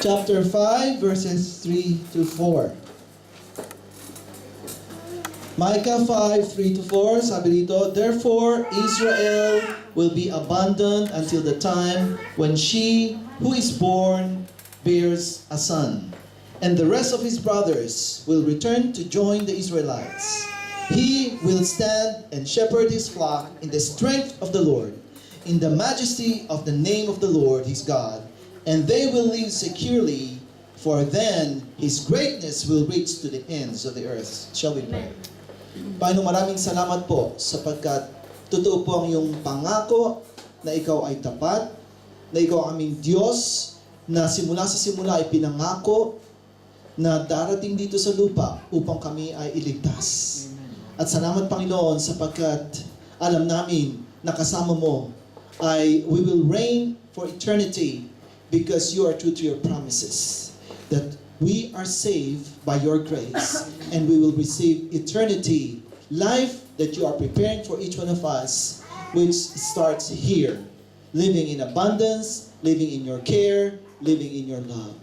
chapter 5, verses 3 to 4. Micah 5, 3 to 4, sabi dito, "Therefore Israel will be abandoned until the time when she who is born bears a son, and the rest of his brothers will return to join the Israelites. He will stand and shepherd his flock in the strength of the Lord, in the majesty of the name of the Lord his God, and they will live securely, for then his greatness will reach to the ends of the earth." Shall we pray? Panginoon, maraming salamat po sapagkat totoo po ang iyong pangako na ikaw ay tapat, na ikaw ang aming Diyos, na simula sa simula ay pinangako na darating dito sa lupa upang kami ay iligtas. At salamat, Panginoon, sapagkat alam namin na kasama mo ay we will reign for eternity because you are true to your promises. That we are saved by your grace and we will receive eternity, life that you are preparing for each one of us, which starts here. Living in abundance, living in your care, living in your love.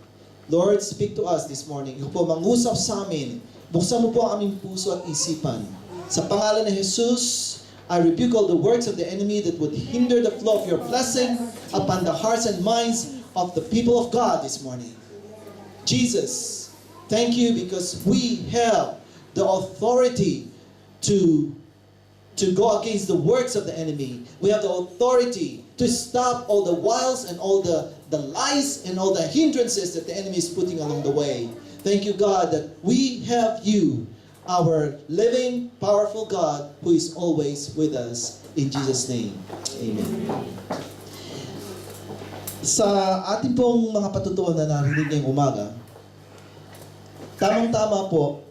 Lord, speak to us this morning. Ikaw po, mangusap sa amin. Buksan mo po ang aming puso at isipan. Sa pangalan ni Jesus, I rebuke all the works of the enemy that would hinder the flow of your blessing upon the hearts and minds of the people of God this morning. Jesus, thank you because we have the authority to go against the works of the enemy. We have the authority to stop all the wiles and all the lies and all the hindrances that the enemy is putting along the way. Thank you, God, that we have you, our living, powerful God, who is always with us. In Jesus' name, amen. Sa ating pong mga patutuan na narinig ngayong umaga, tamang-tama po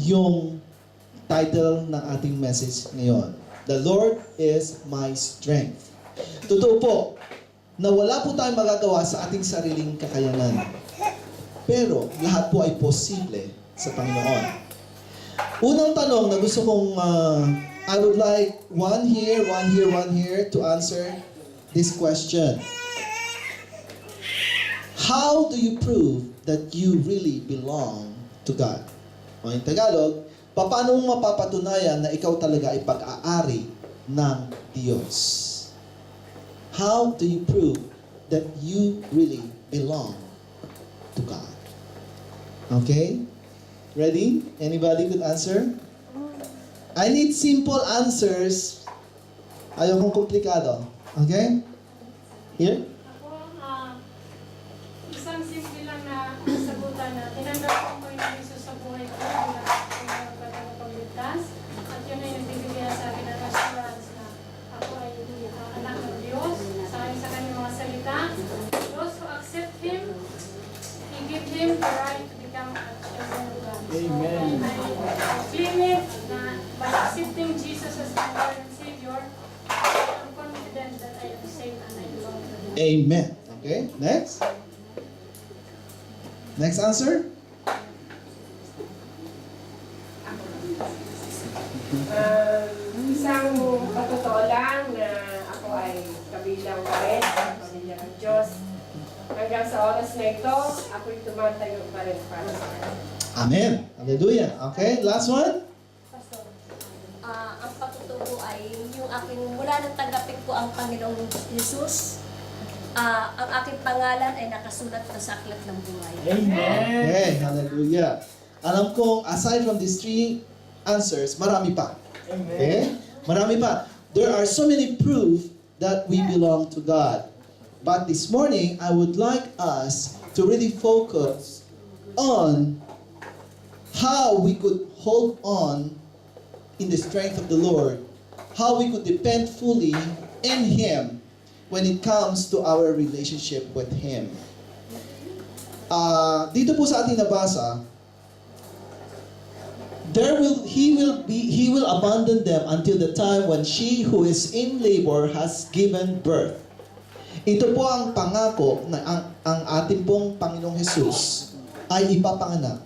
yung title ng ating message ngayon. The Lord is my strength. Totoo po, na wala po tayong magagawa sa ating sariling kakayanan. Pero lahat po ay posible sa Panginoon. Unang tanong na gusto kong, I would like one here to answer this question. How do you prove that you really belong to God? O in Tagalog, paano mo mapapatunayan na ikaw talaga ay pag-aari ng Diyos? How do you prove that you really belong to God? Okay? Ready? Anybody could answer? I need simple answers. Ayaw kong komplikado. Okay? Here? Isang simple lang na sagutan na tinanggap ko po yung Jesus sa buhay ko bilang aking pagligtas. At yun ay nagbibigay sa akin ng assurance na ako ay anak ng Diyos. Sa kanyang mga salita, those who accept Him, He give him the right to become a children of God. Amen. So, I claim it na by accepting Jesus as my Lord and Savior, I'm confident that I am saved and I belong to Him. Amen. Okay? Next? Next answer? Isang patotoo lang na ako ay kabilang pa rin sa pamilya ng Diyos. Hanggang sa oras na ito, ako'y tumatayo pa rin para sa Kanya. Amen. Hallelujah. Okay, last one? Pastor, ang patutuo ay yung aking, mula nang tanggapin ko ang Panginoong Jesus, ang aking pangalan ay nakasulat na sa aklat ng buhay. Amen. Okay, hallelujah. Alam kong aside from these three answers, marami pa. Okay? Marami pa. There are so many proof that we belong to God. But this morning, I would like us to really focus on how we could hold on in the strength of the Lord, how we could depend fully in Him when it comes to our relationship with Him. Dito po sa ating nabasa, He will abandon them until the time when she who is in labor has given birth. Ito po ang pangako na ang ating pong Panginoong Jesus ay ipapanganak.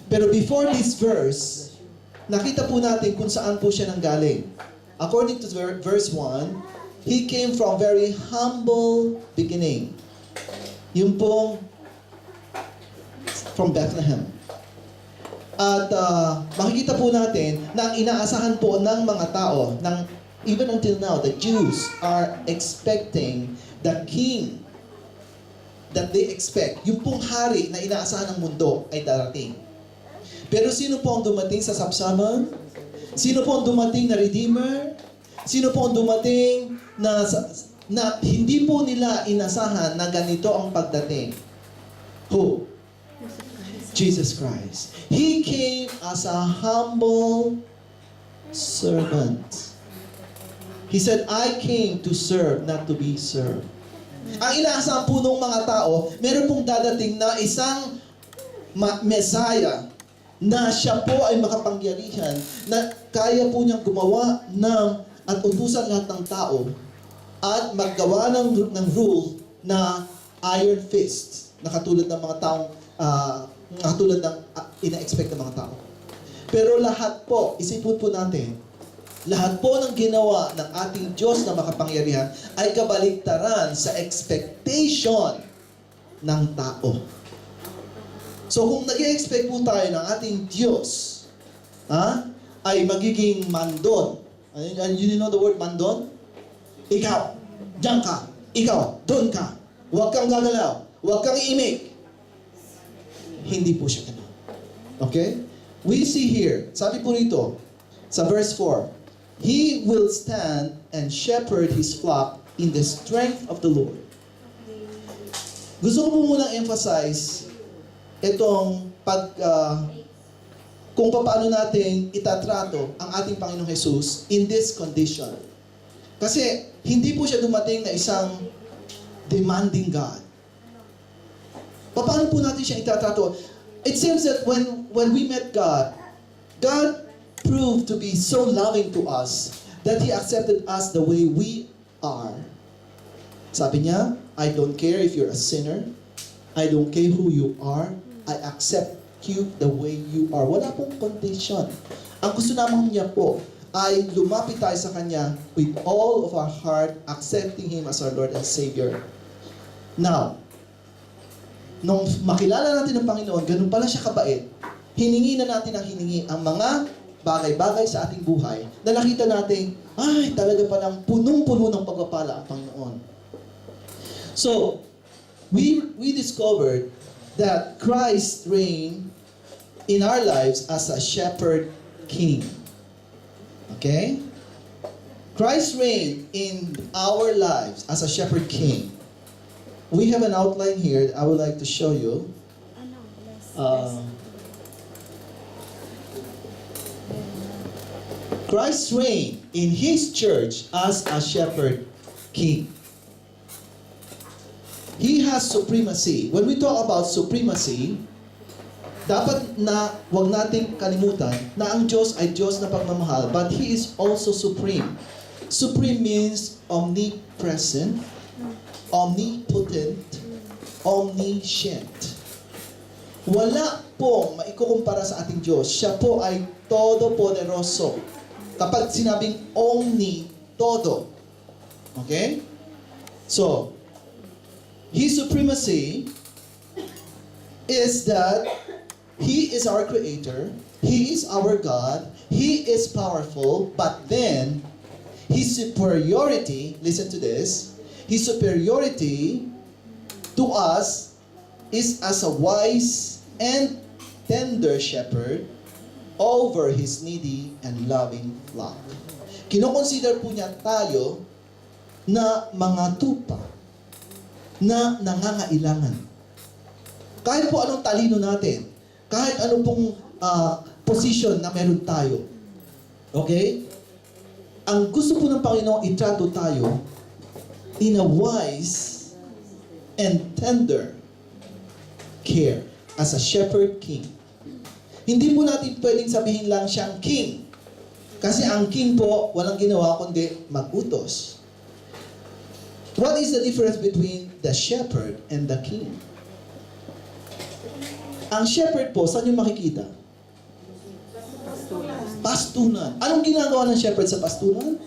Pero before this verse, nakita po natin kung saan po siya nanggaling. According to verse 1, He came from very humble beginning. Yung pong from Bethlehem. At makikita po natin na ang inaasahan po ng mga tao, even until now, the Jews are expecting the king that they expect. Yung pong hari na inaasahan ng mundo ay darating. Pero sino po ang dumating sa sapsaman? Sino po ang dumating na Redeemer? Sino po ang dumating na hindi po nila inasahan na ganito ang pagdating? Who? Jesus Christ. He came as a humble servant. He said, I came to serve, not to be served. Ang inaasahan po ng mga tao, meron pong dadating na isang Messiah na siya po ay makapangyarihan, na kaya po niyang gumawa at utusan lahat ng tao at maggawa ng rule na iron fist, na katulad ng mga taong katulad ng ina-expect ng mga tao. Pero lahat po, isipin po natin, lahat po ng ginawa ng ating Diyos na makapangyarihan ay kabaligtaran sa expectation ng tao. So kung nag-expect po tayo ng ating Diyos, ay magiging mandon. And you know the word mandon? Ikaw, diyan ka. Ikaw, doon ka. Huwag kang gagalaw. Huwag kang iimik. Hindi po siya ganun. Okay? We see here, sabi po rito, sa verse 4, He will stand and shepherd His flock in the strength of the Lord. Gusto ko po munang emphasize itong kung paano natin itatrato ang ating Panginoong Jesus in this condition. Kasi hindi po siya dumating na isang demanding God. Paano po natin siya itatrato? It seems that when we met God proved to be so loving to us that He accepted us the way we are. Sabi niya, I don't care if you're a sinner. I don't care who you are. I accept you the way you are. Wala pong condition. Ang gusto naman niya po ay lumapit tayo sa Kanya with all of our heart, accepting Him as our Lord and Savior. Now, nung makilala natin ang Panginoon, ganun pala siya kabait, hiningi na natin ang hiningi ang mga bagay-bagay sa ating buhay na nakita natin, ay, talaga palang punong-puno ng pagpapala ang Panginoon. So, we discovered that Christ reigned in our lives as a shepherd king. Okay? Christ reigned in our lives as a shepherd king. We have an outline here that I would like to show you. Christ reigned in His church as a shepherd king. He has supremacy. When we talk about supremacy, dapat na wag nating kalimutan na ang Diyos ay Diyos na pagmamahal, but He is also supreme. Supreme means omnipresent, omnipotent, omniscient. Wala pong maikukumpara sa ating Diyos. Siya po ay todo-poderoso. Kapag sinabing omni, todo. Okay? So, His supremacy is that He is our Creator, He is our God, He is powerful, but then His superiority, listen to this, His superiority to us is as a wise and tender shepherd over His needy and loving flock. Kinoconsider po niya tayo na mga tupa na nangangailangan. Kahit po anong talino natin, kahit anong pong position na meron tayo, okay? Ang gusto po ng Panginoon, itrato tayo in a wise and tender care as a shepherd king. Hindi po natin pwedeng sabihin lang siyang king. Kasi ang king po, walang ginawa kundi mag-utos. What is the difference between the shepherd and the king? Ang shepherd po, saan yung makikita? Pastunan. Anong ginagawa ng shepherd sa pastunan?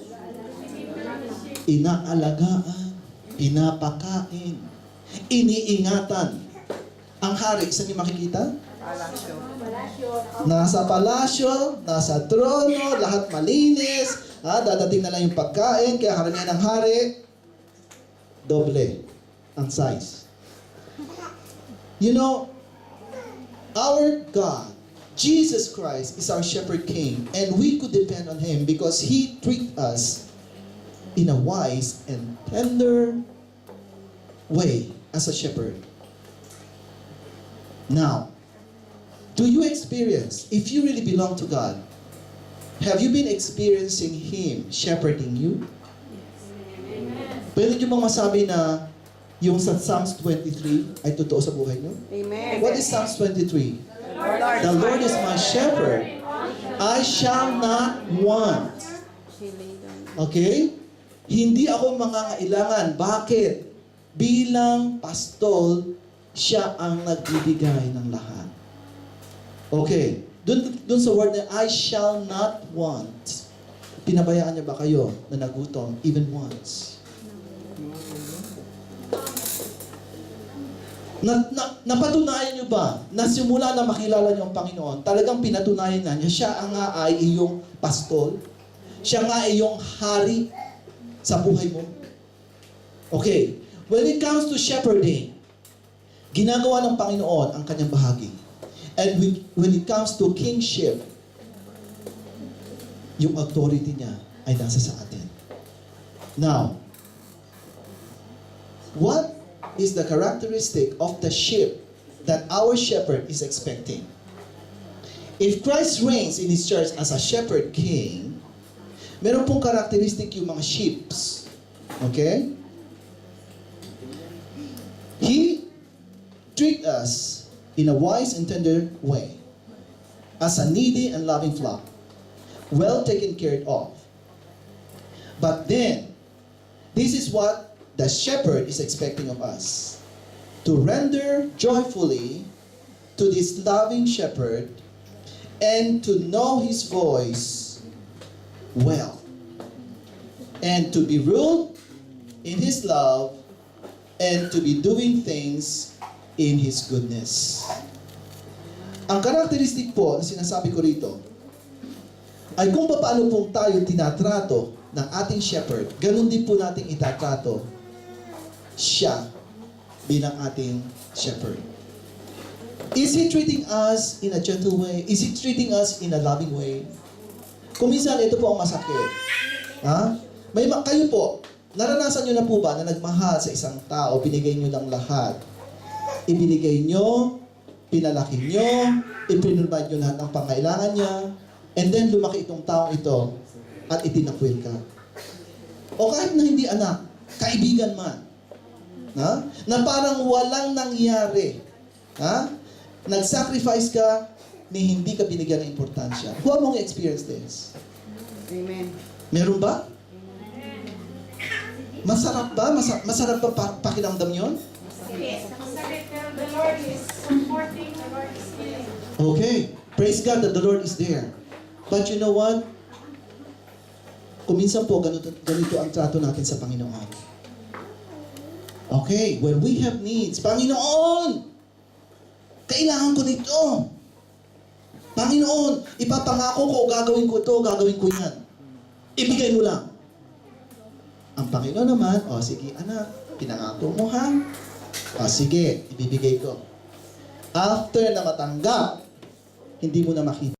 Inaalagaan, pinapakain, iniingatan. Ang hari, saan niyo makikita? Nasa palasyo, nasa trono, lahat malinis, dadating na lang yung pagkain, kaya karamihan ng hari, doble ang size. You know, our God, Jesus Christ, is our shepherd king, and we could depend on Him because He treats us in a wise and tender way as a shepherd. Now, do you experience, if you really belong to God, have you been experiencing Him shepherding you? Pwede nyo bang masabi na yung sa Psalms 23 ay totoo sa buhay nyo? Amen. What is Psalms 23? The Lord is my shepherd. I shall not want. Okay? Hindi ako mangangailangan. Bakit? Bilang pastol, siya ang nagbibigay ng lahat. Okay. Dun sa word na I shall not want. Pinabayaan niya ba kayo na nagutom even once? Napatunayan niyo ba na simula na makilala niyo ang Panginoon, talagang pinatunayan na niya, siya nga ay iyong pastol, siya nga ay iyong hari sa buhay mo? Okay, when it comes to shepherding, ginagawa ng Panginoon ang kanyang bahagi. And when it comes to kingship, yung authority niya ay nasa sa atin. Now, what is the characteristic of the sheep that our shepherd is expecting? If Christ reigns in His church as a shepherd king, meron pong characteristic yung mga sheeps. Okay? He treat us in a wise and tender way as a needy and loving flock, well taken care of. But then, this is what the shepherd is expecting of us, to render joyfully to this loving shepherd and to know His voice well, and to be ruled in His love and to be doing things in His goodness. Ang karakteristik po na sinasabi ko rito ay kung paano pong tayo tinatrato ng ating shepherd, ganun din po nating itatrato siya bilang ating shepherd. Is He treating us in a gentle way? Is He treating us in a loving way? Kung minsan, ito po ang masakit. Kayo po, naranasan nyo na po ba na nagmahal sa isang tao, binigay nyo ng lahat? Ibinigay nyo, pinalaki nyo, ipinunbad nyo lahat ng pangailangan niya, and then lumaki itong taong ito at itinakwil ka. O kahit na hindi anak, kaibigan man, na parang walang nangyari. Nag-sacrifice ka ni hindi ka binigyan ng importansya. Who among you experience this? Amen. Meron ba? Masarap ba? Masarap ba pakiramdam yun? Masakit, pero the Lord is supporting, the Lord is healing. Okay. Praise God that the Lord is there. But you know what? Kung minsan po, ganito ang trato natin sa Panginoon. Okay, when we have needs, Panginoon, kailangan ko nito. Panginoon, ipapangako ko, gagawin ko ito, gagawin ko yan. Ibigay mo lang. Ang Panginoon naman, sige anak, pinangako mo ha? Sige, ibibigay ko. After na matanggap, hindi mo na makita.